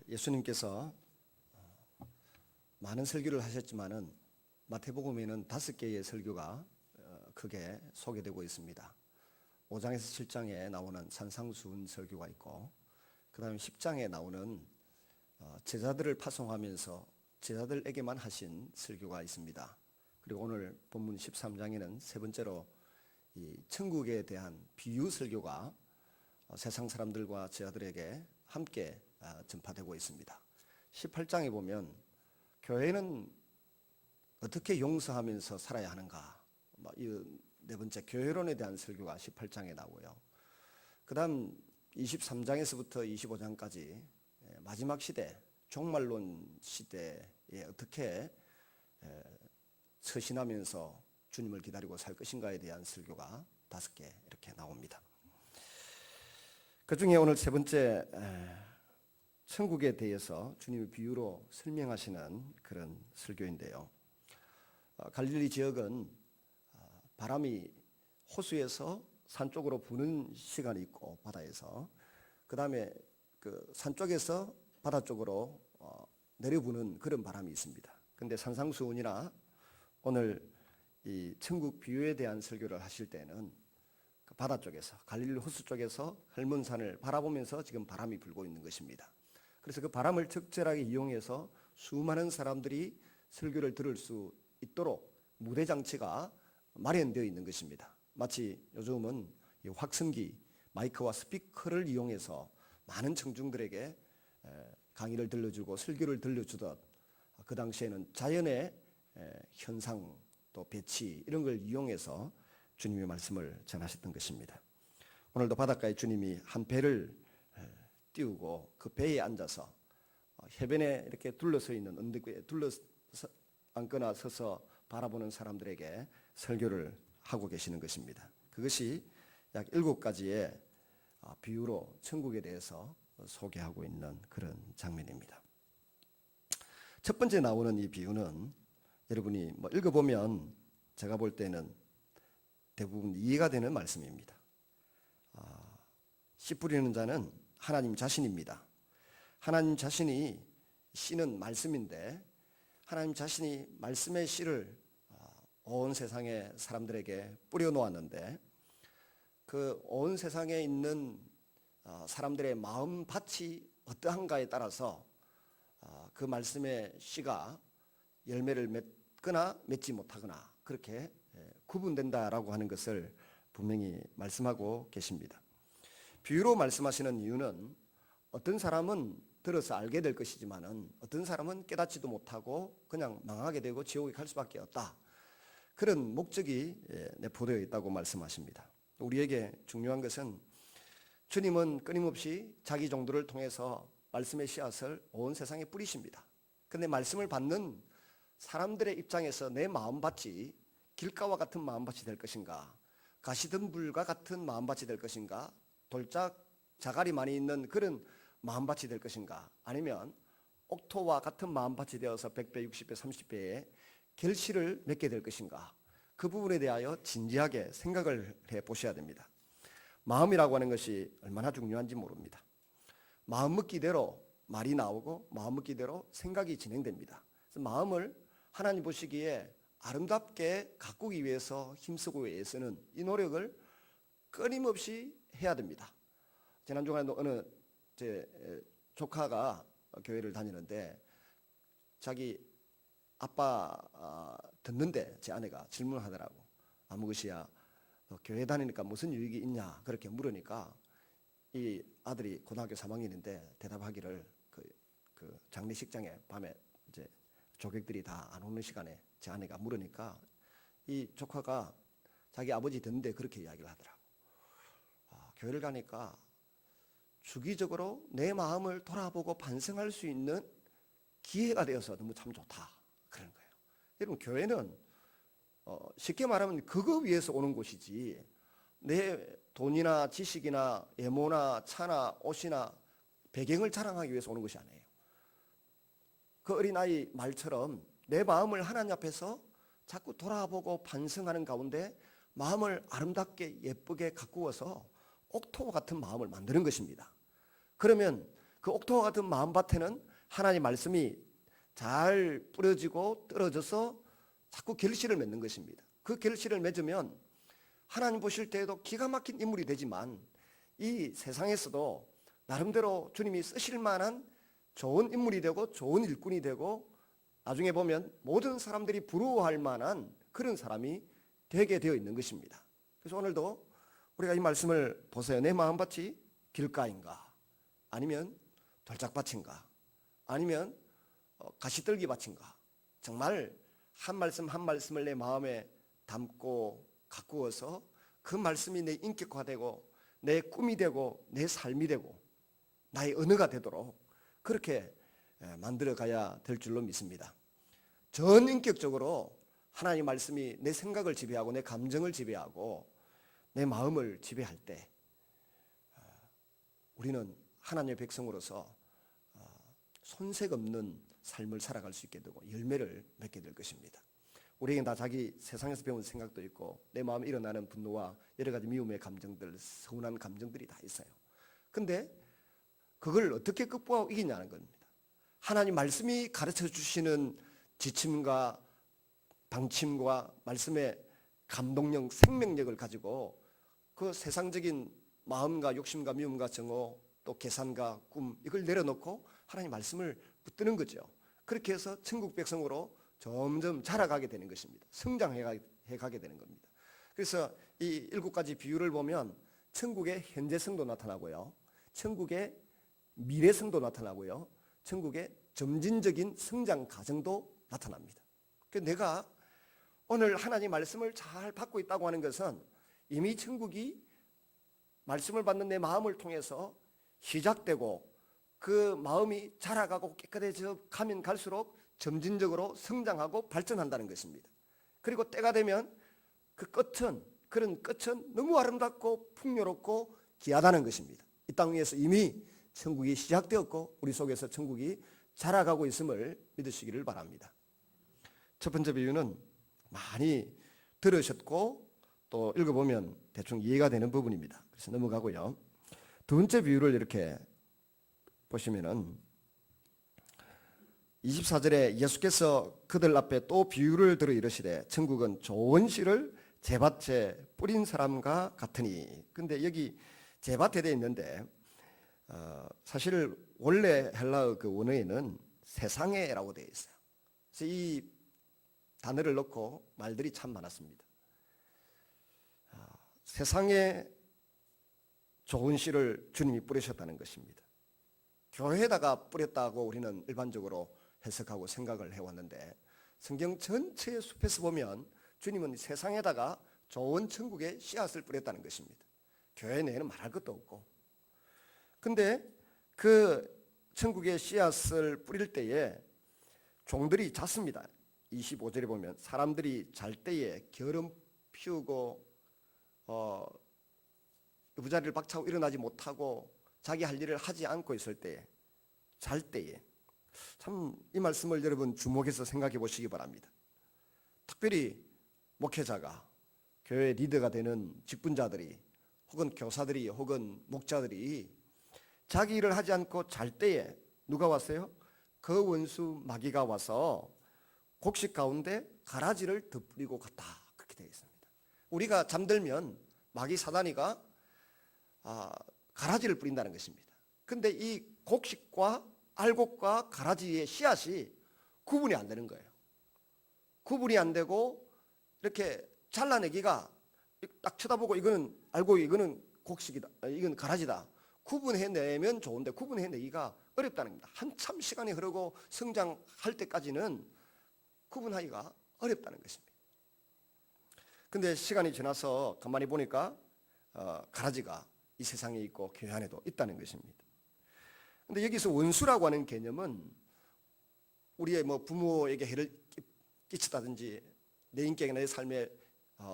예수님께서 많은 설교를 하셨지만은 마태복음에는 5개의 설교가 크게 소개되고 있습니다. 5장에서 7장에 나오는 산상수훈 설교가 있고, 그 다음에 10장에 나오는 제자들을 파송하면서 제자들에게만 하신 설교가 있습니다. 그리고 오늘 본문 13장에는 세 번째로 이 천국에 대한 비유 설교가 세상 사람들과 제자들에게 함께 전파되고 있습니다. 18장에 보면 교회는 어떻게 용서하면서 살아야 하는가, 이 네 번째 교회론에 대한 설교가 18장에 나오고요. 그 다음 23장에서부터 25장까지 마지막 시대, 종말론 시대에 어떻게 처신하면서 주님을 기다리고 살 것인가에 대한 설교가 5개 이렇게 나옵니다. 그 중에 오늘 세 번째 천국에 대해서 주님의 비유로 설명하시는 그런 설교인데요. 갈릴리 지역은 바람이 호수에서 산 쪽으로 부는 시간이 있고, 바다에서 그 다음에 그 산 쪽에서 바다 쪽으로 내려부는 그런 바람이 있습니다. 근데 산상수훈이나 오늘 이 천국 비유에 대한 설교를 하실 때는 그 바다 쪽에서, 갈릴리 호수 쪽에서 헐몬산을 바라보면서 지금 바람이 불고 있는 것입니다. 그래서 그 바람을 적절하게 이용해서 수많은 사람들이 설교를 들을 수 있도록 무대 장치가 마련되어 있는 것입니다. 마치 요즘은 이 확성기, 마이크와 스피커를 이용해서 많은 청중들에게 강의를 들려주고 설교를 들려주듯, 그 당시에는 자연의 현상 또 배치 이런 걸 이용해서 주님의 말씀을 전하셨던 것입니다. 오늘도 바닷가에 주님이 한 배를 띄우고 그 배에 앉아서 해변에 이렇게 둘러서 있는 언덕에 둘러서 앉거나 서서 바라보는 사람들에게 설교를 하고 계시는 것입니다. 그것이 약 7가지의 비유로 천국에 대해서 소개하고 있는 그런 장면입니다. 첫 번째 나오는 이 비유는 여러분이 읽어보면 제가 볼 때는 대부분 이해가 되는 말씀입니다. 씨 뿌리는 자는 하나님 자신입니다. 하나님 자신이 씨는 말씀인데, 하나님 자신이 말씀의 씨를 온 세상의 사람들에게 뿌려 놓았는데, 그 온 세상에 있는 사람들의 마음밭이 어떠한가에 따라서 그 말씀의 씨가 열매를 맺거나 맺지 못하거나 그렇게 구분된다라고 하는 것을 분명히 말씀하고 계십니다. 비유로 말씀하시는 이유는 어떤 사람은 들어서 알게 될 것이지만은 어떤 사람은 깨닫지도 못하고 그냥 망하게 되고 지옥에 갈 수밖에 없다, 그런 목적이 내포되어 있다고 말씀하십니다. 우리에게 중요한 것은 주님은 끊임없이 자기 종들을 통해서 말씀의 씨앗을 온 세상에 뿌리십니다. 그런데 말씀을 받는 사람들의 입장에서 내 마음밭이 길가와 같은 마음밭이 될 것인가, 가시덤불과 같은 마음밭이 될 것인가, 돌짝 자갈이 많이 있는 그런 마음밭이 될 것인가, 아니면 옥토와 같은 마음밭이 되어서 100배, 60배, 30배의 결실을 맺게 될 것인가, 그 부분에 대하여 진지하게 생각을 해 보셔야 됩니다. 마음이라고 하는 것이 얼마나 중요한지 모릅니다. 마음 먹기대로 말이 나오고 마음 먹기대로 생각이 진행됩니다. 그래서 마음을 하나님 보시기에 아름답게 가꾸기 위해서 힘쓰고 위해서는 이 노력을 끊임없이 해야 됩니다. 지난 주간에 어느 제 조카가 교회를 다니는데 자기 아빠 듣는데 제 아내가 질문하더라고. 아무것이야, 너 교회 다니니까 무슨 유익이 있냐 그렇게 물으니까 이 아들이 고등학교 3학년인데 대답하기를 그 장례식장에 밤에 이제 조객들이 다 안 오는 시간에 제 아내가 물으니까 이 조카가 자기 아버지 듣는데 그렇게 이야기를 하더라고. 교회를 가니까 주기적으로 내 마음을 돌아보고 반성할 수 있는 기회가 되어서 너무 참 좋다, 그런 거예요. 여러분, 교회는 쉽게 말하면 그거 위해서 오는 곳이지 내 돈이나 지식이나 외모나 차나 옷이나 배경을 자랑하기 위해서 오는 것이 아니에요. 그 어린아이 말처럼 내 마음을 하나님 앞에서 자꾸 돌아보고 반성하는 가운데 마음을 아름답게 예쁘게 가꾸어서 옥토 같은 마음을 만드는 것입니다. 그러면 그 옥토와 같은 마음밭에는 하나님의 말씀이 잘 뿌려지고 떨어져서 자꾸 결실을 맺는 것입니다. 그 결실을 맺으면 하나님 보실 때에도 기가 막힌 인물이 되지만 이 세상에서도 나름대로 주님이 쓰실 만한 좋은 인물이 되고 좋은 일꾼이 되고 나중에 보면 모든 사람들이 부러워할 만한 그런 사람이 되게 되어 있는 것입니다. 그래서 오늘도 우리가 이 말씀을 보세요. 내 마음밭이 길가인가 아니면 돌짝밭인가 아니면 가시떨기 밭인가. 정말 한 말씀 한 말씀을 내 마음에 담고 가꾸어서 그 말씀이 내 인격화되고 내 꿈이 되고 내 삶이 되고 나의 언어가 되도록 그렇게 만들어 가야 될 줄로 믿습니다. 전인격적으로 하나님 말씀이 내 생각을 지배하고 내 감정을 지배하고 내 마음을 지배할 때 우리는 하나님의 백성으로서 손색 없는 삶을 살아갈 수 있게 되고 열매를 맺게 될 것입니다. 우리에게 다 자기 세상에서 배운 생각도 있고 내 마음에 일어나는 분노와 여러 가지 미움의 감정들, 서운한 감정들이 다 있어요. 근데 그걸 어떻게 극복하고 이기냐는 겁니다. 하나님 말씀이 가르쳐 주시는 지침과 방침과 말씀의 감동력, 생명력을 가지고 그 세상적인 마음과 욕심과 미움과 정오 또 계산과 꿈 이걸 내려놓고 하나님 말씀을 붙드는 거죠. 그렇게 해서 천국 백성으로 점점 자라가게 되는 것입니다. 성장해 가게 되는 겁니다. 그래서 이 7가지 비유를 보면 천국의 현재성도 나타나고요. 천국의 미래성도 나타나고요. 천국의 점진적인 성장 과정도 나타납니다. 그래서 내가 오늘 하나님 말씀을 잘 받고 있다고 하는 것은 이미 천국이 말씀을 받는 내 마음을 통해서 시작되고 그 마음이 자라가고 깨끗해져 가면 갈수록 점진적으로 성장하고 발전한다는 것입니다. 그리고 때가 되면 그런 끝은 너무 아름답고 풍요롭고 귀하다는 것입니다. 이 땅 위에서 이미 천국이 시작되었고 우리 속에서 천국이 자라가고 있음을 믿으시기를 바랍니다. 첫 번째 비유는 많이 들으셨고 또 읽어보면 대충 이해가 되는 부분입니다. 그래서 넘어가고요. 두 번째 비유를 이렇게 보시면은 24절에 예수께서 그들 앞에 또 비유를 들어 이르시되 천국은 좋은 씨를 제밭에 뿌린 사람과 같으니. 근데 여기 제밭에 되어 있는데 사실 원래 헬라어 그 원어에는 세상에라고 되어 있어요. 그래서 이 단어를 넣고 말들이 참 많았습니다. 세상에 좋은 씨를 주님이 뿌리셨다는 것입니다. 교회에다가 뿌렸다고 우리는 일반적으로 해석하고 생각을 해왔는데 성경 전체의 숲에서 보면 주님은 세상에다가 좋은 천국의 씨앗을 뿌렸다는 것입니다. 교회 내에는 말할 것도 없고. 근데 그 천국의 씨앗을 뿌릴 때에 종들이 잤습니다. 25절에 보면 사람들이 잘 때에 게으름 피우고 부자리를 박차고 일어나지 못하고 자기 할 일을 하지 않고 있을 때에 잘 때에 참 이 말씀을 여러분 주목해서 생각해 보시기 바랍니다. 특별히 목회자가 교회 리더가 되는 직분자들이 혹은 교사들이 혹은 목자들이 자기 일을 하지 않고 잘 때에 누가 왔어요? 그 원수 마귀가 와서 곡식 가운데 가라지를 덧뿌리고 갔다. 그렇게 되어 있습니다. 우리가 잠들면 마귀 사단이가 가라지를 뿌린다는 것입니다. 근데 이 곡식과 알곡과 가라지의 씨앗이 구분이 안 되는 거예요. 구분이 안 되고 이렇게 잘라내기가 딱 쳐다보고 이거는 알고 이거는 곡식이다, 이건 가라지다 구분해내면 좋은데 구분해내기가 어렵다는 겁니다. 한참 시간이 흐르고 성장할 때까지는 구분하기가 어렵다는 것입니다. 근데 시간이 지나서 가만히 보니까 가라지가 이 세상에 있고 교회 안에도 있다는 것입니다. 근데 여기서 원수라고 하는 개념은 우리의 부모에게 해를 끼치다든지 내 인격에 내 삶에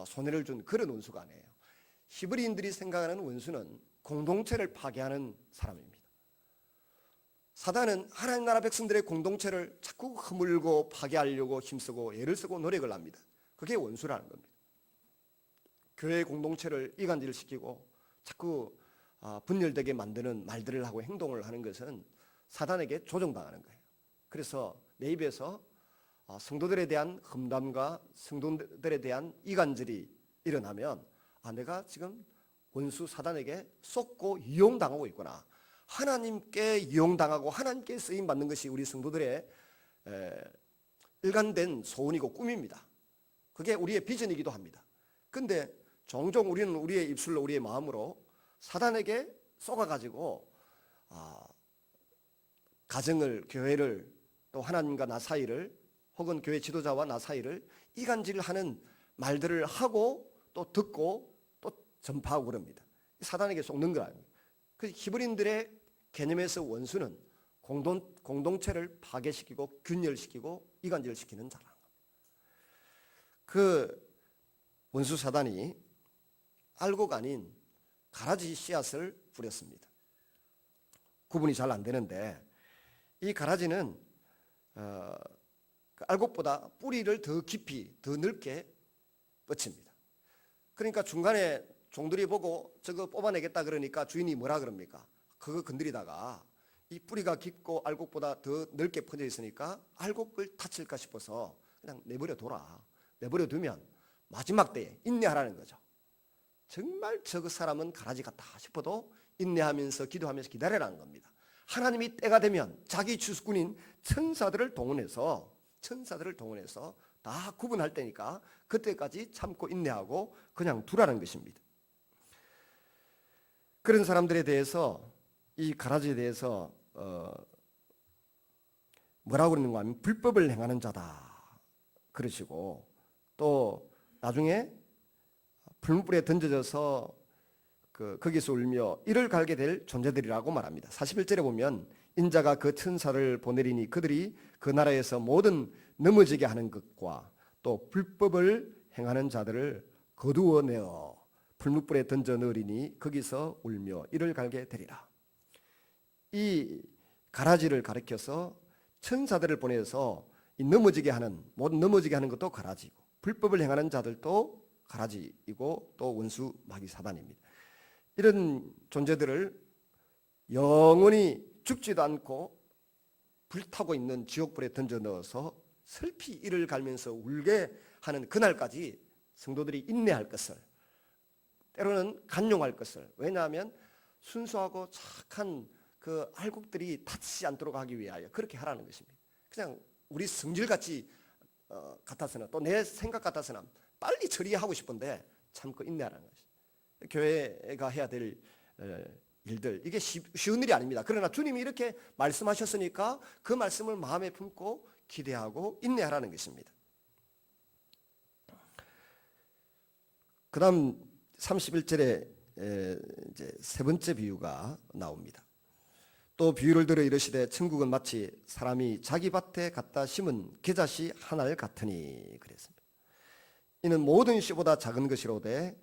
손해를 준 그런 원수가 아니에요. 히브리인들이 생각하는 원수는 공동체를 파괴하는 사람입니다. 사단은 하나님 나라 백성들의 공동체를 자꾸 허물고 파괴하려고 힘쓰고 애를 쓰고 노력을 합니다. 그게 원수라는 겁니다. 교회 공동체를 이간질시키고 자꾸 분열되게 만드는 말들을 하고 행동을 하는 것은 사단에게 조종당하는 거예요. 그래서 내 입에서 성도들에 대한 험담과 성도들에 대한 이간질이 일어나면 내가 지금 원수 사단에게 쏟고 이용당하고 있구나. 하나님께 이용당하고 하나님께 쓰임받는 것이 우리 성도들의 일관된 소원이고 꿈입니다. 그게 우리의 비전이기도 합니다. 그런데 종종 우리는 우리의 입술로 우리의 마음으로 사단에게 쏘아가지고 가정을, 교회를, 또 하나님과 나 사이를, 혹은 교회 지도자와 나 사이를 이간질하는 말들을 하고 또 듣고 또 전파하고 그럽니다. 사단에게 속는 거 아닙니까? 그 히브리인들의 개념에서 원수는 공동체를 파괴시키고 균열시키고 이간질시키는 자라는 겁니다. 그 원수 사단이 알곡 아닌 가라지 씨앗을 뿌렸습니다. 구분이 잘 안 되는데 이 가라지는 알곡보다 뿌리를 더 깊이 더 넓게 뻗칩니다. 그러니까 중간에 종들이 보고 저거 뽑아내겠다 그러니까 주인이 뭐라 그럽니까? 그거 건드리다가 이 뿌리가 깊고 알곡보다 더 넓게 퍼져 있으니까 알곡을 다칠까 싶어서 그냥 내버려 둬라. 내버려 두면 마지막 때에 인내하라는 거죠. 정말 저 사람은 가라지 같다 싶어도 인내하면서 기도하면서 기다려라는 겁니다. 하나님이 때가 되면 자기 주수꾼인 천사들을 동원해서 다 구분할 때니까 그때까지 참고 인내하고 그냥 두라는 것입니다. 그런 사람들에 대해서 이 가라지에 대해서 뭐라고 그러는가 하면 불법을 행하는 자다 그러시고, 또 나중에 풀무불에 던져져서 거기서 울며 이를 갈게 될 존재들이라고 말합니다. 41절에 보면 인자가 그 천사를 보내리니 그들이 그 나라에서 모든 넘어지게 하는 것과 또 불법을 행하는 자들을 거두어내어 풀무불에 던져 넣으리니 거기서 울며 이를 갈게 되리라. 이 가라지를 가리켜서 천사들을 보내서 이 모든 넘어지게 하는 것도 가라지고 불법을 행하는 자들도 가라지이고 또 원수 마귀 사단입니다. 이런 존재들을 영원히 죽지도 않고 불타고 있는 지옥불에 던져 넣어서 슬피 이를 갈면서 울게 하는 그날까지 성도들이 인내할 것을, 때로는 간용할 것을, 왜냐하면 순수하고 착한 그 알곡들이 다치지 않도록 하기 위하여 그렇게 하라는 것입니다. 그냥 우리 성질같이 같아서는, 또 내 생각 같아서는 빨리 처리하고 싶은데 참고 인내하라는 것이 교회가 해야 될 일들, 이게 쉬운 일이 아닙니다. 그러나 주님이 이렇게 말씀하셨으니까 그 말씀을 마음에 품고 기대하고 인내하라는 것입니다. 그 다음 31절에 이제 세 번째 비유가 나옵니다. 또 비유를 들어 이르시되 천국은 마치 사람이 자기 밭에 갖다 심은 겨자씨 하나를 같으니 그랬습니다. 이는 모든 씨보다 작은 것이로되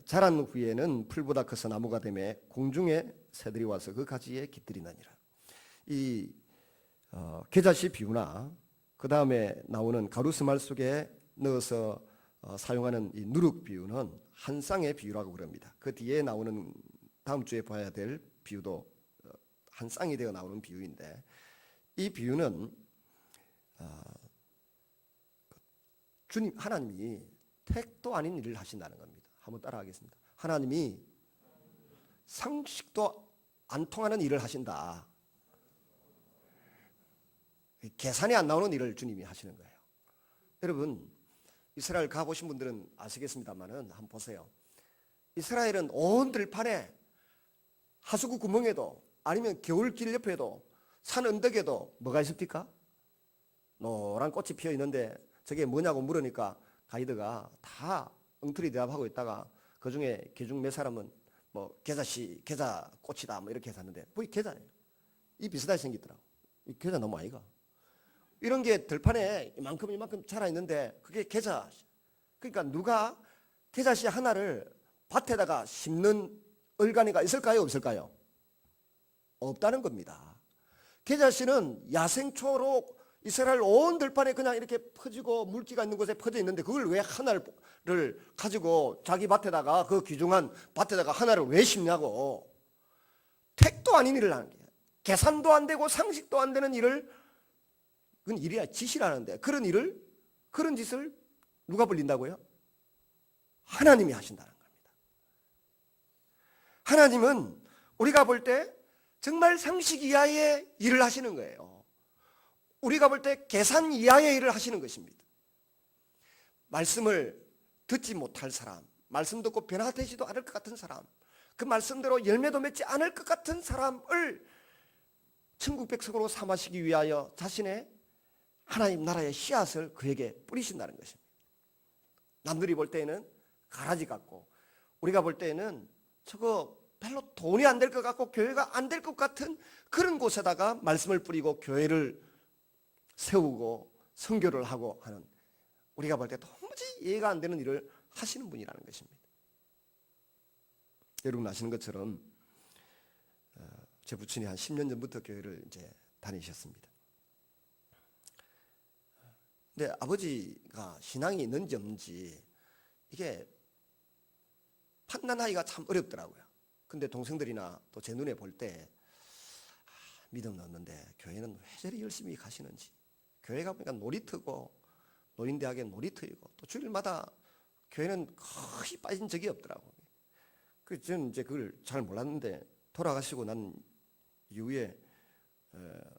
자란 후에는 풀보다 커서 나무가 되매 공중에 새들이 와서 그 가지에 깃들이느니라. 이 겨자씨 비유나 그 다음에 나오는 가루스말 속에 넣어서 사용하는 이 누룩 비유는 한 쌍의 비유라고 그럽니다. 그 뒤에 나오는 다음 주에 봐야 될 비유도 한 쌍이 되어 나오는 비유인데, 이 비유는 주님 하나님이 택도 아닌 일을 하신다는 겁니다. 한번 따라하겠습니다. 하나님이 상식도 안 통하는 일을 하신다. 계산이 안 나오는 일을 주님이 하시는 거예요. 여러분 이스라엘 가보신 분들은 아시겠습니다만은 한번 보세요. 이스라엘은 온 들판에 하수구 구멍에도 아니면 겨울길 옆에도 산 언덕에도 뭐가 있습니까? 노란 꽃이 피어 있는데 저게 뭐냐고 물으니까 가이드가 다 엉터리 대답하고 있다가 그 중에 개중 몇 사람은 뭐 겨자씨, 겨자 꽃이다 뭐 이렇게 해놨는데 뭐 겨자예요. 이 비슷하게 생기더라고. 이 겨자 너무 아이가. 이런 게 들판에 이만큼 자라 있는데 그게 겨자. 그러니까 누가 겨자씨 하나를 밭에다가 심는 얼간이가 있을까요, 없을까요? 없다는 겁니다. 겨자씨는 야생초로 이스라엘 온 들판에 그냥 이렇게 퍼지고 물기가 있는 곳에 퍼져 있는데 그걸 왜 하나를 가지고 자기 밭에다가, 그 귀중한 밭에다가 하나를 왜 심냐고. 택도 아닌 일을 하는 거예요. 계산도 안 되고 상식도 안 되는 일을, 그건 일이야, 짓이라는데, 그런 짓을 누가 벌린다고요? 하나님이 하신다는 겁니다. 하나님은 우리가 볼 때 정말 상식 이하의 일을 하시는 거예요. 우리가 볼 때 계산 이하의 일을 하시는 것입니다. 말씀을 듣지 못할 사람, 말씀 듣고 변화되지도 않을 것 같은 사람, 그 말씀대로 열매도 맺지 않을 것 같은 사람을 천국 백성으로 삼으시기 위하여 자신의 하나님 나라의 씨앗을 그에게 뿌리신다는 것입니다. 남들이 볼 때에는 가라지 같고, 우리가 볼 때에는 저거 별로 돈이 안 될 것 같고 교회가 안 될 것 같은 그런 곳에다가 말씀을 뿌리고 교회를 세우고 선교를 하고 하는, 우리가 볼 때 도무지 이해가 안 되는 일을 하시는 분이라는 것입니다. 여러분 아시는 것처럼 제 부친이 한 10년 전부터 교회를 이제 다니셨습니다. 근데 아버지가 신앙이 있는지 없는지 이게 판단하기가 참 어렵더라고요. 근데 동생들이나 또 제 눈에 볼 때 믿음은 없는데 교회는 왜 저리 열심히 가시는지, 교회 가보니까 놀이터고 노인대학의 놀이터이고 또 주일마다 교회는 거의 빠진 적이 없더라고요. 그래서 저는 이제 그걸 잘 몰랐는데 돌아가시고 난 이후에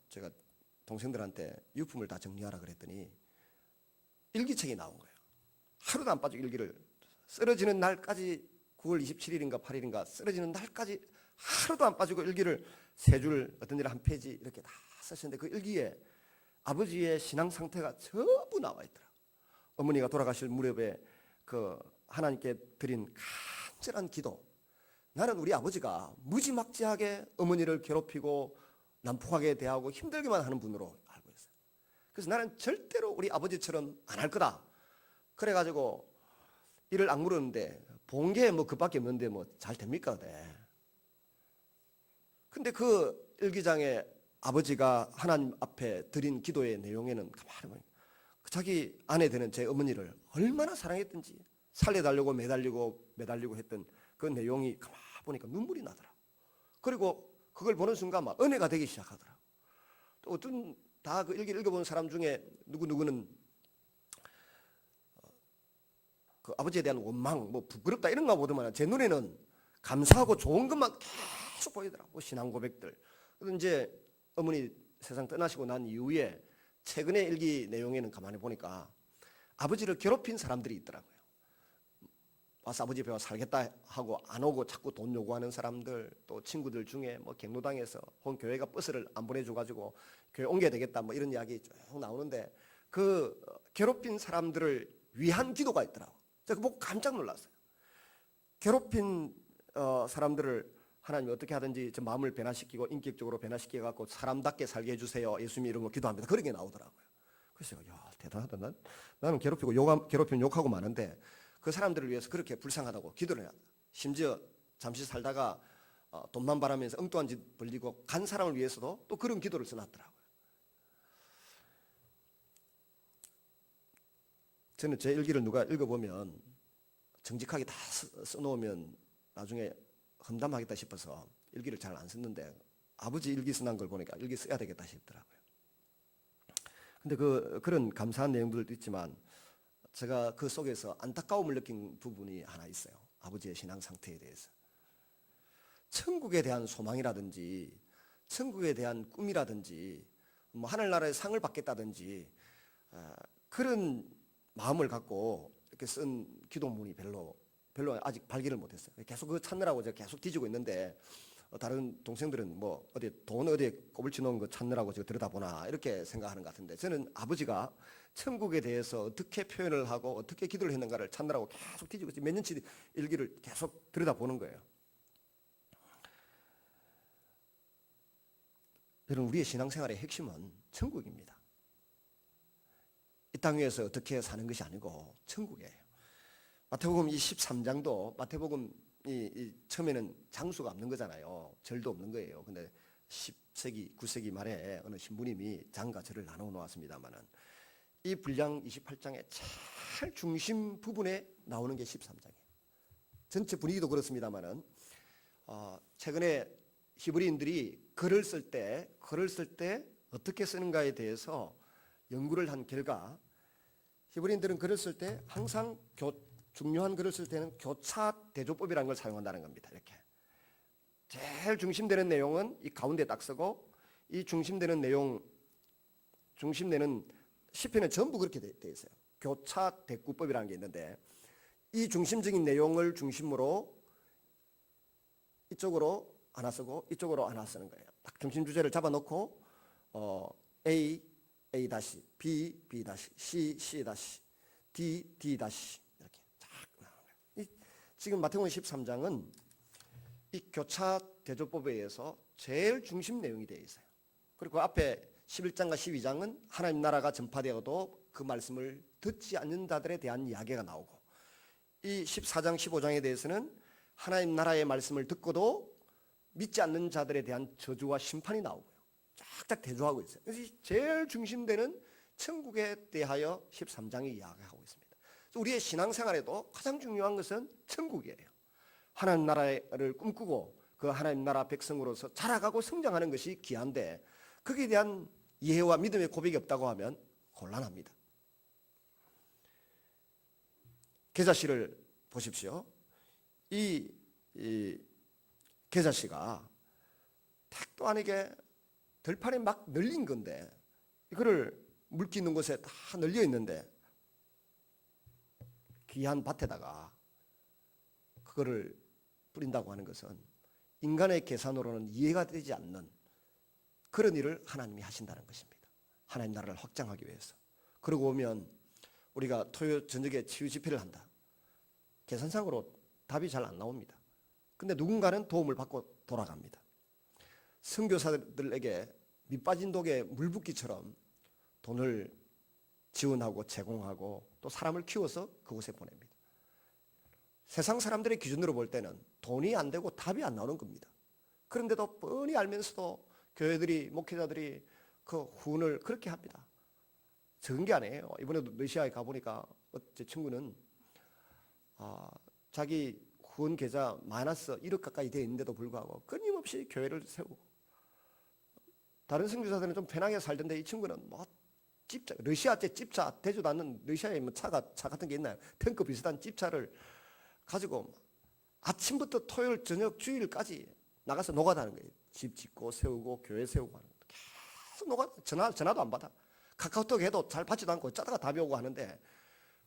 제가 동생들한테 유품을 다 정리하라 그랬더니 일기책이 나온 거예요. 하루도 안 빠지고 일기를, 쓰러지는 날까지 9월 27일인가 8일인가 쓰러지는 날까지 하루도 안 빠지고 일기를 3줄, 어떤 데는 1페이지 이렇게 다 쓰셨는데 그 일기에 아버지의 신앙 상태가 전부 나와 있더라고요. 어머니가 돌아가실 무렵에 그 하나님께 드린 간절한 기도, 나는 우리 아버지가 무지막지하게 어머니를 괴롭히고 난폭하게 대하고 힘들게만 하는 분으로 알고 있어요. 그래서 나는 절대로 우리 아버지처럼 안 할 거다. 그래가지고 이를 악물었는데 본 게 뭐 그밖에 없는데 뭐 잘 됩니까? 네. 근데 그 일기장에 아버지가 하나님 앞에 드린 기도의 내용에는 가만히 보면 자기 아내 되는 제 어머니를 얼마나 사랑했던지 살려달라고 매달리고 했던 그 내용이 가만히 보니까 눈물이 나더라. 그리고 그걸 보는 순간 막 은혜가 되기 시작하더라. 또 어떤 다 그 일기를 읽어본 사람 중에 누구는 그 아버지에 대한 원망, 뭐 부끄럽다 이런 거 보더만 제 눈에는 감사하고 좋은 것만 계속 보이더라고. 신앙 고백들. 그래서 이제 어머니 세상 떠나시고 난 이후에 최근에 일기 내용에는 가만히 보니까 아버지를 괴롭힌 사람들이 있더라고요. 와서 아버지 배워 살겠다 하고 안 오고 자꾸 돈 요구하는 사람들, 또 친구들 중에 뭐 경로당에서 혹은 교회가 버스를 안 보내줘가지고 교회 옮겨야 되겠다 뭐 이런 이야기 쭉 나오는데 그 괴롭힌 사람들을 위한 기도가 있더라고요. 제가 그거 보고 깜짝 놀랐어요. 괴롭힌 사람들을 하나님이 어떻게 하든지 저 마음을 변화시키고 인격적으로 변화시켜갖고 사람답게 살게 해주세요. 예수님 이런 거 기도합니다. 그런 게 나오더라고요. 그래서 야 대단하다. 나는 괴롭히면 욕하고 마는데 그 사람들을 위해서 그렇게 불쌍하다고 기도를 해야 돼. 심지어 잠시 살다가 돈만 바라면서 엉뚱한 짓 벌리고 간 사람을 위해서도 또 그런 기도를 써놨더라고요. 저는 제 일기를 누가 읽어보면 정직하게 다 써놓으면 나중에 험담하겠다 싶어서 일기를 잘 안 썼는데 아버지 일기 써난 걸 보니까 일기 써야 되겠다 싶더라고요. 근데 그런 감사한 내용들도 있지만 제가 그 속에서 안타까움을 느낀 부분이 하나 있어요. 아버지의 신앙 상태에 대해서. 천국에 대한 소망이라든지 천국에 대한 꿈이라든지 뭐 하늘나라의 상을 받겠다든지 그런 마음을 갖고 이렇게 쓴 기도문이 별로 아직 발견을 못했어요. 계속 그거 찾느라고 제가 계속 뒤지고 있는데 다른 동생들은 뭐 돈 어디에 꼬불치 놓은 거 찾느라고 제가 들여다보나 이렇게 생각하는 것 같은데 저는 아버지가 천국에 대해서 어떻게 표현을 하고 어떻게 기도를 했는가를 찾느라고 계속 뒤지고 몇 년치 일기를 계속 들여다보는 거예요. 여러분 우리의 신앙생활의 핵심은 천국입니다. 이 땅 위에서 어떻게 사는 것이 아니고 천국이에요. 마태복음 23장도 마태복음이 처음에는 장수가 없는 거잖아요. 절도 없는 거예요. 근데 10세기, 9세기 말에 어느 신부님이 장과 절을 나누어 놓았습니다만은 이 분량 28장의 제일 중심 부분에 나오는 게 13장이에요. 전체 분위기도 그렇습니다만은 최근에 히브리인들이 글을 쓸 때 어떻게 쓰는가에 대해서 연구를 한 결과 히브리인들은 글을 쓸 때 항상 중요한 글을 쓸 때는 교차 대조법이라는 걸 사용한다는 겁니다. 이렇게 제일 중심되는 내용은 이 가운데 딱 쓰고 이 중심되는 시편에 전부 그렇게 돼 있어요. 교차 대꾸법이라는 게 있는데 이 중심적인 내용을 중심으로 이쪽으로 하나 쓰고 이쪽으로 하나 쓰는 거예요. 딱 중심 주제를 잡아놓고 A 다시 B 다시 C 다시 D 다시 이렇게 쫙 나오는 거예요. 지금 마태복음 13장은 이 교차 대조법에 의해서 제일 중심 내용이 되어 있어요. 그리고 앞에 11장과 12장은 하나님 나라가 전파되어도 그 말씀을 듣지 않는 자들에 대한 이야기가 나오고 이 14장 15장에 대해서는 하나님 나라의 말씀을 듣고도 믿지 않는 자들에 대한 저주와 심판이 나오고요. 쫙쫙 대조하고 있어요. 그래서 제일 중심되는 천국에 대하여 13장이 이야기하고 있습니다. 우리의 신앙생활에도 가장 중요한 것은 천국이에요. 하나님 나라를 꿈꾸고 그 하나님 나라 백성으로서 자라가고 성장하는 것이 귀한데 거기에 대한 이해와 믿음의 고백이 없다고 하면 곤란합니다. 계자씨를 보십시오. 이 계자씨가 택도 아니게 들판에 막 널린 건데 이거를 물기 있는 곳에 다 널려 있는데 귀한 밭에다가 그거를 뿌린다고 하는 것은 인간의 계산으로는 이해가 되지 않는 그런 일을 하나님이 하신다는 것입니다. 하나님 나라를 확장하기 위해서. 그러고 오면 우리가 토요 저녁에 치유 집회를 한다. 계산상으로 답이 잘 안 나옵니다. 근데 누군가는 도움을 받고 돌아갑니다. 선교사들에게 밑빠진 독에 물 붓기처럼 돈을 지원하고 제공하고 또 사람을 키워서 그곳에 보냅니다. 세상 사람들의 기준으로 볼 때는 돈이 안 되고 답이 안 나오는 겁니다. 그런데도 뻔히 알면서도 교회들이 목회자들이 그 후원을 그렇게 합니다. 적은 게 아니에요. 이번에도 러시아에 가보니까 제 친구는 자기 후원 계좌 마이너스 1억 가까이 돼 있는데도 불구하고 끊임없이 교회를 세우고 다른 선교사들은 좀 편하게 살던데 이 친구는 뭐 집차 러시아제 집차 되지도 않는 러시아에 뭐 차 같은 게 있나요? 탱크 비슷한 집차를 가지고 아침부터 토요일 저녁 주일까지 나가서 노가다는 거예요. 집 짓고 세우고 교회 세우고 하는 거. 계속 노가 전화도 안 받아. 카카오톡 해도 잘 받지도 않고 짜다가 답이 오고 하는데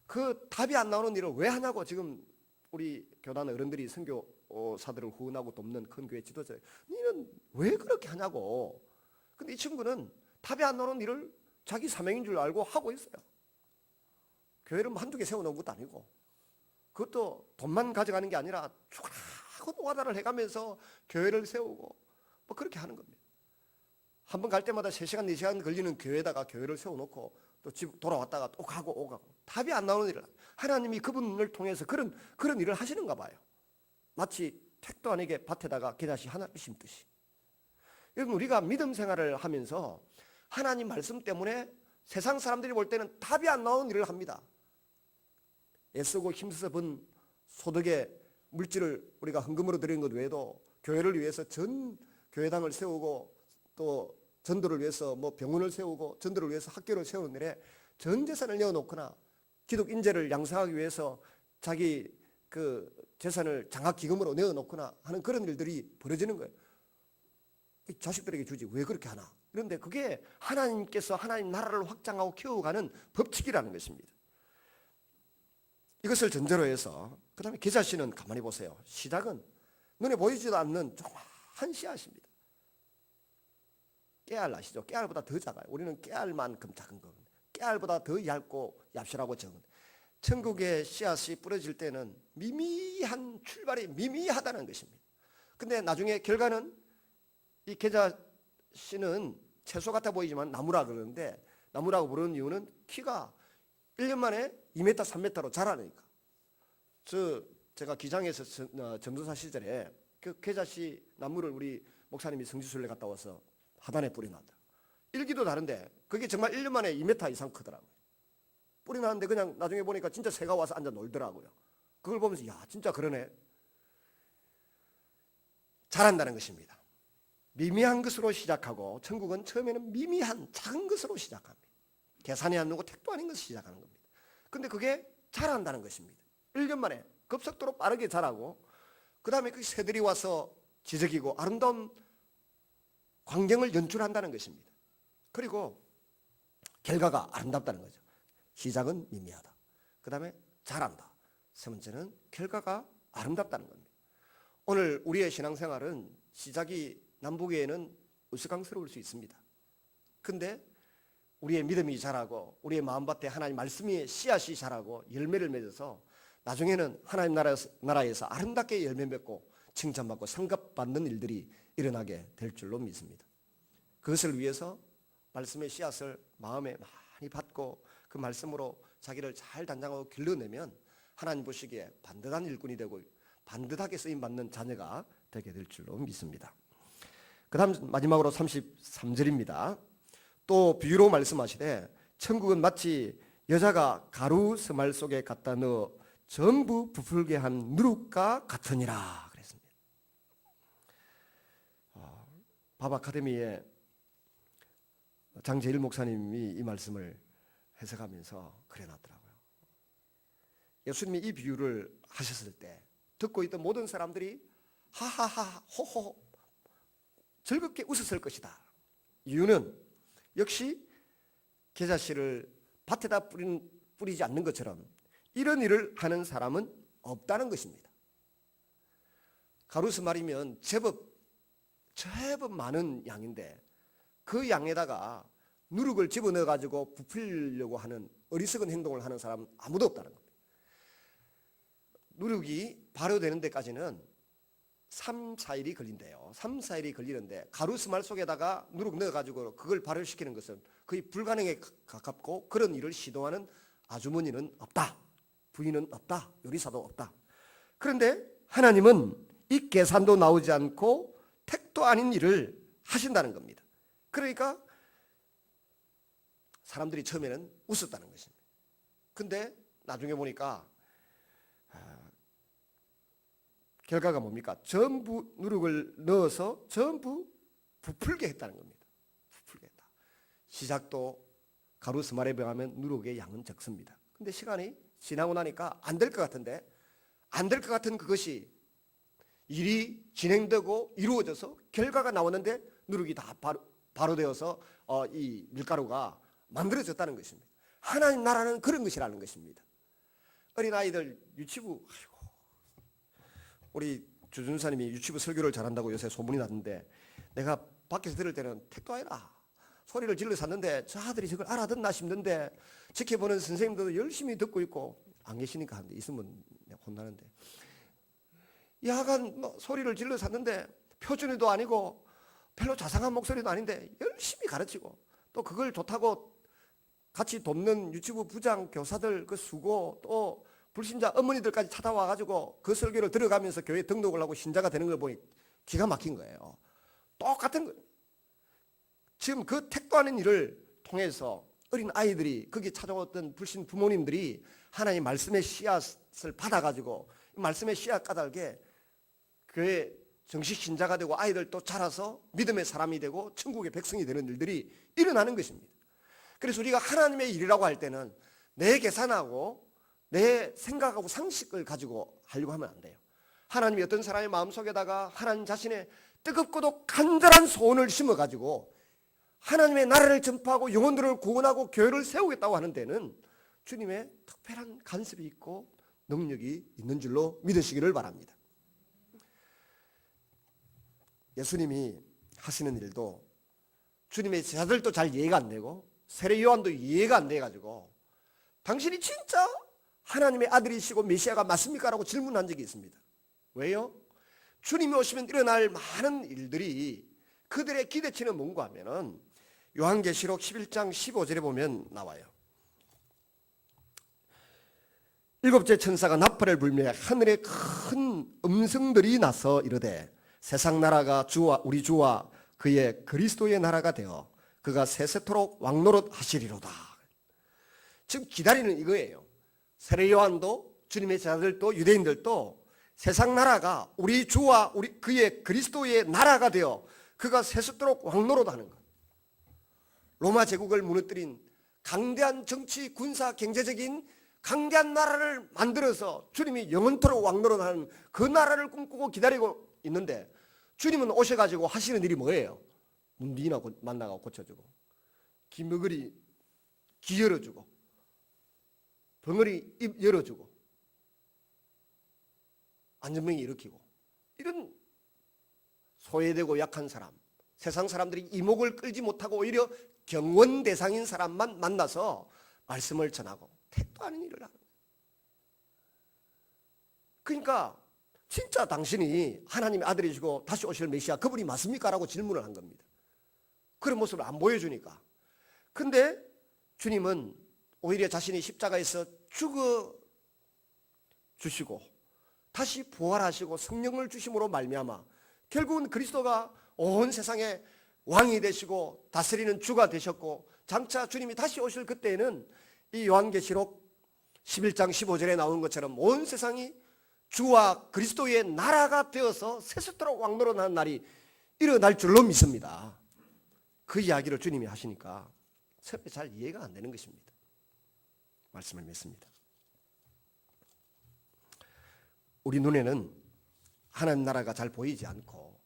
그 답이 안 나오는 일을 왜 하냐고 지금 우리 교단 어른들이 선교사들을 후원하고 돕는 큰 교회 지도자 니는 왜 그렇게 하냐고. 근데 이 친구는 답이 안 나오는 일을 자기 사명인 줄 알고 하고 있어요. 교회를 한두 개 세워놓은 것도 아니고 그것도 돈만 가져가는 게 아니라 쭉 노가다를 해가면서 교회를 세우고 뭐 그렇게 하는 겁니다. 한 번 갈 때마다 3시간 4시간 걸리는 교회에다가 교회를 세워놓고 또 집 돌아왔다가 또 가고 오고 답이 안 나오는 일을 하나님이 그분을 통해서 그런 일을 하시는가 봐요. 마치 택도 아니게 밭에다가 계자씨 하나를 심듯이. 여러분 우리가 믿음 생활을 하면서 하나님 말씀 때문에 세상 사람들이 볼 때는 답이 안 나오는 일을 합니다. 애쓰고 힘써서 번 소득의 물질을 우리가 헌금으로 드리는 것 외에도 교회를 위해서 전 교회당을 세우고 또 전도를 위해서 뭐 병원을 세우고 전도를 위해서 학교를 세우는 일에 전 재산을 내어놓거나 기독 인재를 양성하기 위해서 자기 그 재산을 장학기금으로 내어놓거나 하는 그런 일들이 벌어지는 거예요. 자식들에게 주지 왜 그렇게 하나? 그런데 그게 하나님께서 하나님 나라를 확장하고 키워가는 법칙이라는 것입니다. 이것을 전제로 해서 그 다음에 계자씨는 가만히 보세요. 시작은 눈에 보이지도 않는 조그만 씨앗입니다. 깨알 아시죠? 깨알보다 더 작아요. 우리는 깨알만큼 작은 겁니다. 깨알보다 더 얇고 얍실하고 적은. 천국의 씨앗이 뿌려질 때는 미미한 출발이 미미하다는 것입니다. 근데 나중에 결과는 이 계자씨는 채소 같아 보이지만 나무라 그러는데 나무라고 부르는 이유는 키가 1년 만에 2m, 3m로 자라니까. 제가 기장에서 전도사 시절에 그 계자씨 나무를 우리 목사님이 성지순례 갔다 와서 하단에 뿌려놨다. 일기도 다른데 그게 정말 1년 만에 2m 이상 크더라고요. 뿌려놨는데 그냥 나중에 보니까 진짜 새가 와서 앉아 놀더라고요. 그걸 보면서 야 진짜 그러네. 자란다는 것입니다. 미미한 것으로 시작하고 천국은 처음에는 미미한 작은 것으로 시작합니다. 계산이 안 되고 택도 아닌 것을 시작하는 겁니다. 근데 그게 자란다는 것입니다. 1년 만에 급속도로 빠르게 자라고 그 다음에 그 새들이 와서 지저귀고 아름다운 광경을 연출한다는 것입니다. 그리고 결과가 아름답다는 거죠. 시작은 미미하다. 그 다음에 잘한다. 세 번째는 결과가 아름답다는 겁니다. 오늘 우리의 신앙생활은 시작이 남북에는 우스꽝스러울 수 있습니다. 근데 우리의 믿음이 자라고 우리의 마음밭에 하나님 말씀이 씨앗이 자라고 열매를 맺어서 나중에는 하나님 나라에서 아름답게 열매 맺고 칭찬받고 상급받는 일들이 일어나게 될 줄로 믿습니다. 그것을 위해서 말씀의 씨앗을 마음에 많이 받고 그 말씀으로 자기를 잘 단장하고 길러내면 하나님 보시기에 반듯한 일꾼이 되고 반듯하게 쓰임받는 자녀가 되게 될 줄로 믿습니다. 그 다음 마지막으로 33절입니다. 또 비유로 말씀하시되 천국은 마치 여자가 가루 스말 속에 갖다 넣어 전부 부풀게 한 누룩과 같으니라 그랬습니다. 밥 아카데미의 장재일 목사님이 이 말씀을 해석하면서 그래놨더라고요. 예수님이 이 비유를 하셨을 때 듣고 있던 모든 사람들이 하하하 호호 즐겁게 웃었을 것이다. 이유는 역시 겨자씨를 밭에다 뿌리지 않는 것처럼 이런 일을 하는 사람은 없다는 것입니다. 가루스말이면 제법 많은 양인데 그 양에다가 누룩을 집어넣어 가지고 부풀려고 하는 어리석은 행동을 하는 사람은 아무도 없다는 겁니다. 누룩이 발효되는 데까지는 3, 4일이 걸린대요. 3, 4일이 걸리는데 가루스말 속에다가 누룩 넣어가지고 그걸 발효시키는 것은 거의 불가능에 가깝고 그런 일을 시도하는 아주머니는 없다. 부인은 없다. 요리사도 없다. 그런데 하나님은 이 계산도 나오지 않고 택도 아닌 일을 하신다는 겁니다. 그러니까 사람들이 처음에는 웃었다는 것입니다. 근데 나중에 보니까 결과가 뭡니까? 전부 누룩을 넣어서 전부 부풀게 했다는 겁니다. 부풀게 했다. 시작도 가루스말에 비하면 누룩의 양은 적습니다. 근데 시간이 지나고 나니까 안 될 것 같은데 안 될 것 같은 그것이 일이 진행되고 이루어져서 결과가 나오는데 누룩이 다 발효되어서 이 밀가루가 만들어졌다는 것입니다. 하나님 나라는 그런 것이라는 것입니다. 어린아이들 유치부 우리 주준사님이 유치부 설교를 잘한다고 요새 소문이 났는데 내가 밖에서 들을 때는 택도 아니라 소리를 질러 샀는데 저 아들이 저걸 알아듣나 싶는데 지켜보는 선생님들도 열심히 듣고 있고 안 계시니까 하는데 있으면 혼나는데 야간 소리를 질러 샀는데 표준어도 아니고 별로 자상한 목소리도 아닌데 열심히 가르치고 또 그걸 좋다고 같이 돕는 유치부 부장 교사들 그 수고 또 불신자 어머니들까지 찾아와가지고 그 설교를 들어가면서 교회 등록을 하고 신자가 되는 걸 보니 기가 막힌 거예요. 똑같은 거예요. 지금 그 택도 아닌 일을 통해서 어린 아이들이 거기 찾아왔던 불신 부모님들이 하나님 말씀의 씨앗을 받아가지고 말씀의 씨앗 까닭에 교회 정식 신자가 되고 아이들도 자라서 믿음의 사람이 되고 천국의 백성이 되는 일들이 일어나는 것입니다. 그래서 우리가 하나님의 일이라고 할 때는 내 계산하고 내 생각하고 상식을 가지고 하려고 하면 안 돼요. 하나님이 어떤 사람의 마음속에다가 하나님 자신의 뜨겁고도 간절한 소원을 심어가지고 하나님의 나라를 전파하고 영혼들을 구원하고 교회를 세우겠다고 하는 데는 주님의 특별한 간섭이 있고 능력이 있는 줄로 믿으시기를 바랍니다. 예수님이 하시는 일도 주님의 제자들도 잘 이해가 안 되고 세례 요한도 이해가 안 돼가지고 당신이 진짜 하나님의 아들이시고 메시아가 맞습니까? 라고 질문한 적이 있습니다. 왜요? 주님이 오시면 일어날 많은 일들이 그들의 기대치는 뭔가 하면은 요한계시록 11장 15절에 보면 나와요. 일곱째 천사가 나팔을 불며 하늘에 큰 음성들이 나서 이르되 세상 나라가 우리 주와 그의 그리스도의 나라가 되어 그가 세세토록 왕노릇 하시리로다. 지금 기다리는 이거예요. 세례 요한도 주님의 제자들도 유대인들도 세상 나라가 우리 주와 그의 그리스도의 나라가 되어 그가 세습도록 왕노릇하는 것. 로마 제국을 무너뜨린 강대한 정치, 군사, 경제적인 강대한 나라를 만들어서 주님이 영원토록 왕노릇하는 그 나라를 꿈꾸고 기다리고 있는데 주님은 오셔가지고 하시는 일이 뭐예요? 문비나 만나고 고쳐주고, 기머거리 귀 열어주고, 벙어리 입 열어주고, 안전병이 일으키고, 이런 소외되고 약한 사람, 세상 사람들이 이목을 끌지 못하고 오히려 경원 대상인 사람만 만나서 말씀을 전하고 택도 아닌 일을 하는 거예요. 그러니까 진짜 당신이 하나님의 아들이시고 다시 오실 메시아 그분이 맞습니까? 라고 질문을 한 겁니다. 그런 모습을 안 보여주니까. 근데 주님은 오히려 자신이 십자가에서 죽어 주시고 다시 부활하시고 성령을 주심으로 말미암아 결국은 그리스도가 온 세상에 왕이 되시고 다스리는 주가 되셨고, 장차 주님이 다시 오실 그때에는 이 요한계시록 11장 15절에 나온 것처럼 온 세상이 주와 그리스도의 나라가 되어서 세세토록 왕노릇하는 날이 일어날 줄로 믿습니다. 그 이야기를 주님이 하시니까 처음에 잘 이해가 안 되는 것입니다. 말씀을 맺습니다. 우리 눈에는 하나님 나라가 잘 보이지 않고,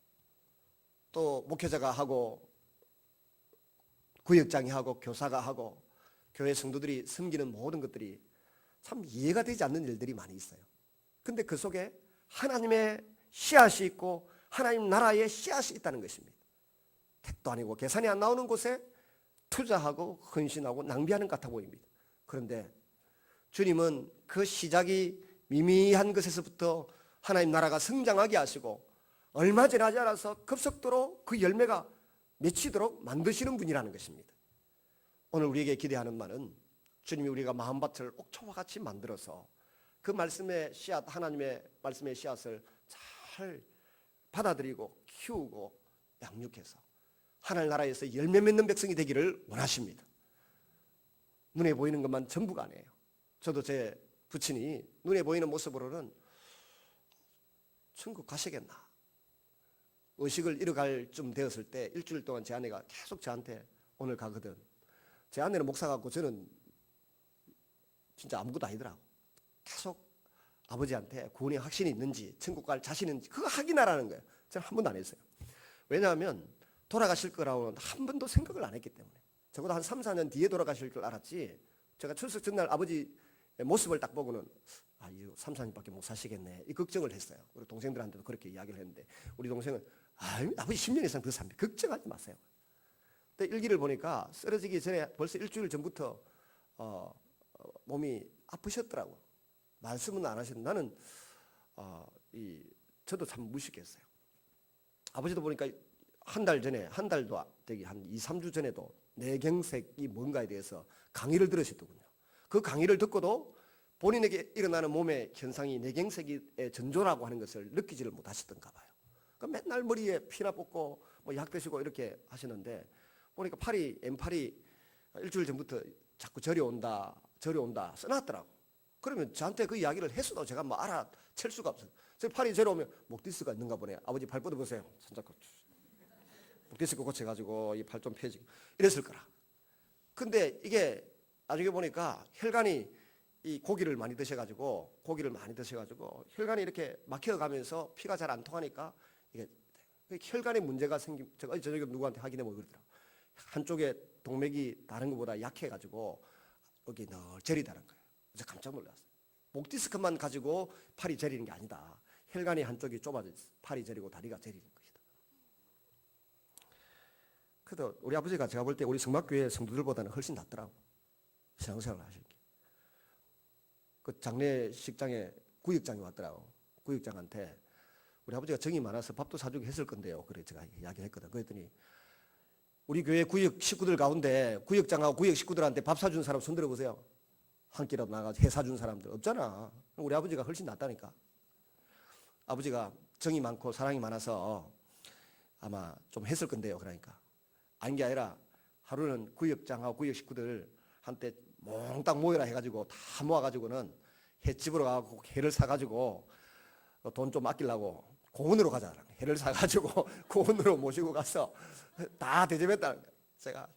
또 목회자가 하고 구역장이 하고 교사가 하고 교회 성도들이 섬기는 모든 것들이 참 이해가 되지 않는 일들이 많이 있어요. 근데 그 속에 하나님의 씨앗이 있고 하나님 나라의 씨앗이 있다는 것입니다. 택도 아니고 계산이 안 나오는 곳에 투자하고 헌신하고 낭비하는 것 같아 보입니다. 그런데 주님은 그 시작이 미미한 것에서부터 하나님 나라가 성장하게 하시고 얼마 지나지 않아서 급속도로 그 열매가 맺히도록 만드시는 분이라는 것입니다. 오늘 우리에게 기대하는 말은 주님이 우리가 마음밭을 옥초와 같이 만들어서 그 말씀의 씨앗, 하나님의 말씀의 씨앗을 잘 받아들이고 키우고 양육해서 하나님 나라에서 열매 맺는 백성이 되기를 원하십니다. 눈에 보이는 것만 전부가 아니에요. 저도 제 부친이 눈에 보이는 모습으로는 천국 가시겠나, 의식을 잃어갈 쯤 되었을 때 일주일 동안 제 아내가 계속 저한테 오늘 가거든. 제 아내는 목사 같고 저는 진짜 아무것도 아니더라고. 계속 아버지한테 구원의 확신이 있는지 천국 갈 자신이 있는지 그거 확인하라는 거예요. 저는 한 번도 안 했어요. 왜냐하면 돌아가실 거라고는 한 번도 생각을 안 했기 때문에. 적어도 한 3, 4년 뒤에 돌아가실 줄 알았지, 제가 출석 전날 아버지 모습을 딱 보고는 이거 3, 4년밖에 못 사시겠네 이 걱정을 했어요. 우리 동생들한테도 그렇게 이야기를 했는데 우리 동생은 아버지 10년 이상 더 삽니다. 걱정하지 마세요. 근데 일기를 보니까 쓰러지기 전에 벌써 일주일 전부터 몸이 아프셨더라고. 말씀은 안 하시는데 나는 저도 참 무식했어요. 아버지도 보니까 한 달 전에, 한 달도 되기 한 2, 3주 전에도 뇌경색이 뭔가에 대해서 강의를 들으셨더군요. 그 강의를 듣고도 본인에게 일어나는 몸의 현상이 뇌경색의 전조라고 하는 것을 느끼지를 못하셨던가 봐요. 그러니까 맨날 머리에 피나 뽑고 뭐 약 드시고 이렇게 하시는데 보니까 엠팔이 일주일 전부터 자꾸 저려온다 써놨더라고. 그러면 저한테 그 이야기를 했어도 제가 뭐 알아챌 수가 없어요. 제 팔이 저려오면 목디스크가 있는가 보네. 아버지 발 뻗어보세요. 손잡고 목디스크 고쳐가지고 이 팔 좀 펴지고 이랬을 거라. 근데 이게 나중에 보니까 혈관이 이 고기를 많이 드셔가지고 혈관이 이렇게 막혀가면서 피가 잘 안 통하니까 이게 혈관에 문제가 생긴. 제가 저녁에 누구한테 확인해 보고 그러더라고. 한쪽에 동맥이 다른 것보다 약해가지고 여기 늘 저리다는 거예요. 그래서 깜짝 놀랐어요. 목디스크만 가지고 팔이 저리는 게 아니다. 혈관이 한쪽이 좁아져 팔이 저리고 다리가 저리는 것이다. 그래도 우리 아버지가 제가 볼 때 우리 성막교회 성도들보다는 훨씬 낫더라고. 신앙생활을 하시기. 그 장례식장에 구역장이 왔더라고. 구역장한테 우리 아버지가 정이 많아서 밥도 사주고 했을 건데요. 그래 제가 이야기를 했거든. 그랬더니 우리 교회 구역 식구들 가운데 구역장하고 구역 식구들한테 밥 사준 사람 손 들어보세요. 한 끼라도 나가서 해 사준 사람들 없잖아. 우리 아버지가 훨씬 낫다니까. 아버지가 정이 많고 사랑이 많아서 아마 좀 했을 건데요. 그러니까 아닌 게 아니라 하루는 구역장하고 구역 식구들 한테 몽땅 모여라 해가지고 다 모아가지고는 횟집으로 가고 회를 사가지고 돈 좀 아끼려고 고은으로 가자. 해를 사가지고 고은으로 모시고 가서 다 대접했다는 거예요. 제가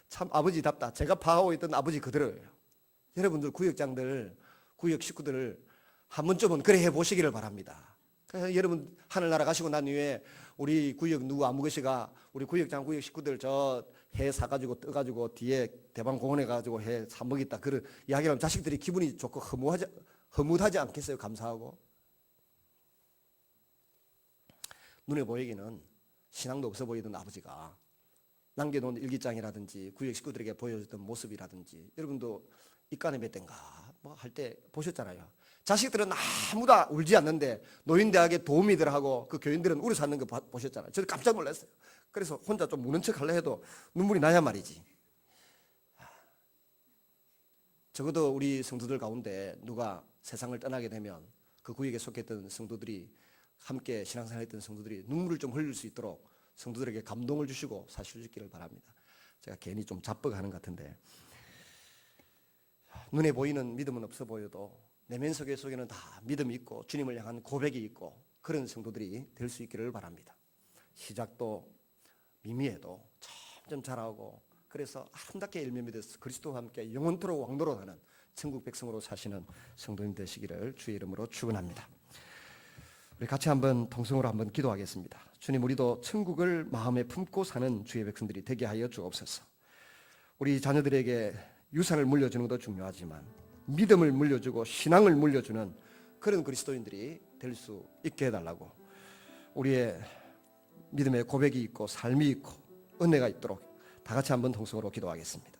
참 아버지답다. 제가 파하고 있던 아버지 그대로예요. 여러분들 구역장들, 구역 식구들 한 번쯤은 그래 해보시기를 바랍니다. 그래서 여러분 하늘나라 가시고 난 이후에 우리 구역 누구 아무것이가 우리 구역장 구역 식구들 저 해 사가지고 떠가지고 뒤에 대방공원에 가지고 해 사먹겠다 그런 이야기하면 자식들이 기분이 좋고 허무하지 않겠어요? 감사하고. 눈에 보이기는 신앙도 없어 보이던 아버지가 남겨놓은 일기장이라든지 구역 식구들에게 보여줬던 모습이라든지 여러분도 입간에 몇 대인가 뭐 할 때 보셨잖아요. 자식들은 아무도 울지 않는데 노인대학에 도우미들하고 그 교인들은 울어 사는 거 보셨잖아요. 저도 깜짝 놀랐어요. 그래서 혼자 좀 우는 척 하려 해도 눈물이 나야 말이지. 적어도 우리 성도들 가운데 누가 세상을 떠나게 되면 그 구역에 속했던 성도들이 함께 신앙생활했던 성도들이 눈물을 좀 흘릴 수 있도록 성도들에게 감동을 주시고 사실 주기를 바랍니다. 제가 괜히 좀 자뻑하는 것 같은데 눈에 보이는 믿음은 없어 보여도 내면 속에는 다 믿음이 있고 주님을 향한 고백이 있고 그런 성도들이 될 수 있기를 바랍니다. 시작도 미미해도 점점 자라고 그래서 아름답게 열매 맺어서 그리스도와 함께 영원토록 왕노릇 하는 천국 백성으로 사시는 성도님 되시기를 주의 이름으로 축원합니다. 우리 같이 한번 통성으로 한번 기도하겠습니다. 주님, 우리도 천국을 마음에 품고 사는 주의 백성들이 되게 하여 주옵소서. 우리 자녀들에게 유산을 물려주는 것도 중요하지만 믿음을 물려주고 신앙을 물려주는 그런 그리스도인들이 될 수 있게 해달라고 우리의 믿음의 고백이 있고 삶이 있고 은혜가 있도록 다 같이 한번 통성으로 기도하겠습니다.